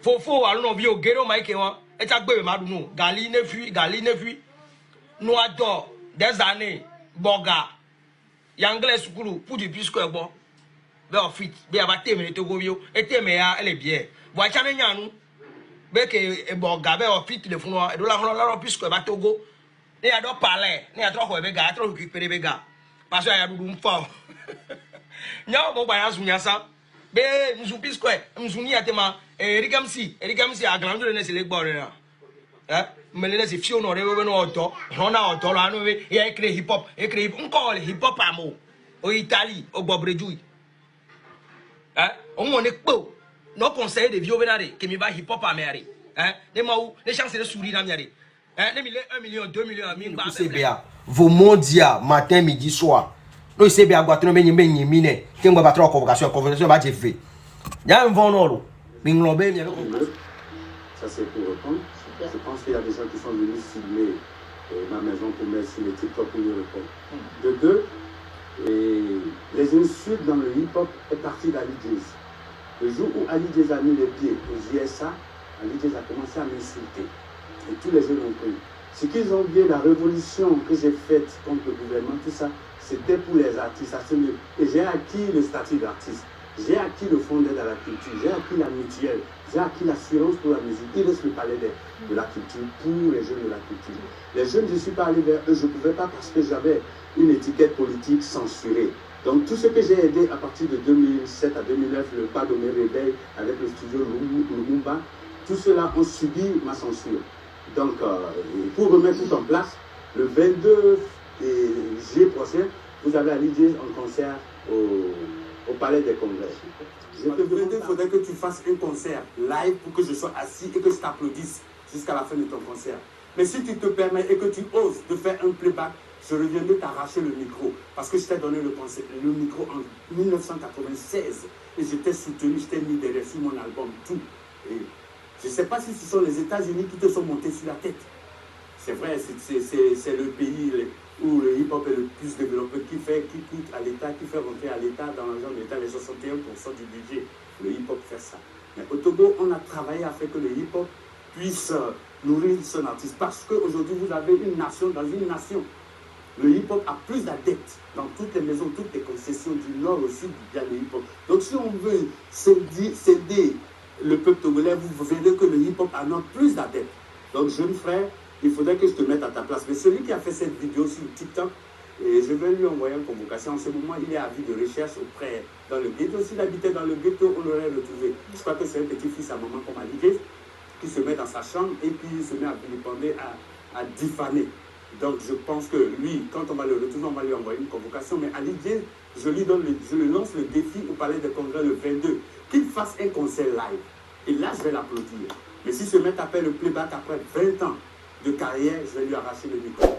Fofo, allons vio, Gero Mike, et à Bé Madouno, Galine fui, Noato, des années, Boga, Yanglais Soukulu, pour du plus que bon. Bien fit, bien abatté, mais Togo, et Téméa, elle est bien. Voici un yanou, Beke, Boga, bien fit, le fond, et de la plus que Batogo, et à d'autres palais, et à trois Bega, à trois récupérer Bega, parce qu'il y a un fort. Nya mo ba yasu nya sa be mzu pisco mzu ni atema erikamsi aglandu ne sele gbore na mele ne se fio no rewe no oto rona oto la no we e kre hip hop nko hip hop amo o Italie o gbobreju on ne po no conseil de vieux benare que mi ba hip hop amere ne mau ne chance de sourire na miare ne mi le 1 million 2 millions mi ba CBA vos mondia matin midi soir. Nous c'est bien quoi, tu n'as pas ni mine, tu n'as pas trop convocation va te faire. Il y a un vent nord, mais nous l'avons bien. Ça c'est pour répondre. Je pense qu'il y a des gens qui sont venus cibler ma maison pour mettre sur les TikTok pour y répondre. De deux, les insultes dans le hip-hop est parti d'Ali Jazz. Le jour où Ali Jazz a mis les pieds aux USA, Ali Jazz a commencé à m'insulter. Et tous les jeunes ont pris. Ce qu'ils ont dit, la révolution que j'ai faite contre le gouvernement, tout ça, c'était pour les artistes. Et j'ai acquis le statut d'artiste. J'ai acquis le fonds d'aide à la culture. J'ai acquis la mutuelle. J'ai acquis l'assurance pour la musique. Il reste le palais de la culture pour les jeunes de la culture. Les jeunes, je suis pas allé vers eux. Je ne pouvais pas parce que j'avais une étiquette politique censurée. Donc tout ce que j'ai aidé à partir de 2007 à 2009, le pas de mes réveils avec le studio Lumumba, tout cela ont subi ma censure. Donc pour remettre tout en place, le 22 juillet prochain, vous avez Ali Jazz en concert au Palais des Congrès. Je te demande, il faudrait que tu fasses un concert live pour que je sois assis et que je t'applaudisse jusqu'à la fin de ton concert. Mais si tu te permets et que tu oses de faire un playback, je reviendrai t'arracher le micro. Parce que je t'ai donné le micro en 1996. Et je t'ai soutenu, je t'ai mis derrière sur mon album, tout. Et je ne sais pas si ce sont les États-Unis qui te sont montés sur la tête. C'est vrai, c'est le pays où le hip-hop est le plus développé, qui coûte à l'État, qui fait rentrer à l'État, dans l'argent de l'État, les 61% du budget. Le hip-hop fait ça. Mais au Togo, on a travaillé à faire que le hip-hop puisse nourrir son artiste. Parce qu'aujourd'hui, vous avez une nation dans une nation. Le hip-hop a plus d'adeptes dans toutes les maisons, toutes les concessions du nord au sud, il y a le hip-hop. Donc si on veut céder le peuple togolais, vous verrez que le hip-hop en a plus d'adeptes. Donc jeune frère, il faudrait que je te mette à ta place. Mais celui qui a fait cette vidéo sur TikTok, et je vais lui envoyer une convocation. En ce moment, il est à vie de recherche auprès dans le ghetto. S'il habitait dans le ghetto, on l'aurait retrouvé. Je crois que c'est un petit-fils à maman comme Ali Jazz qui se met dans sa chambre et puis il se met à vilipender, à diffamer. Donc je pense que lui, quand on va le retrouver, on va lui envoyer une convocation. Mais Ali Jazz, je lui lance le défi au Palais des Congrès le 22, qu'il fasse un concert live. Et là, je vais l'applaudir. Mais s'il se met à faire le playback après 20 ans de carrière, je vais lui arracher le micro.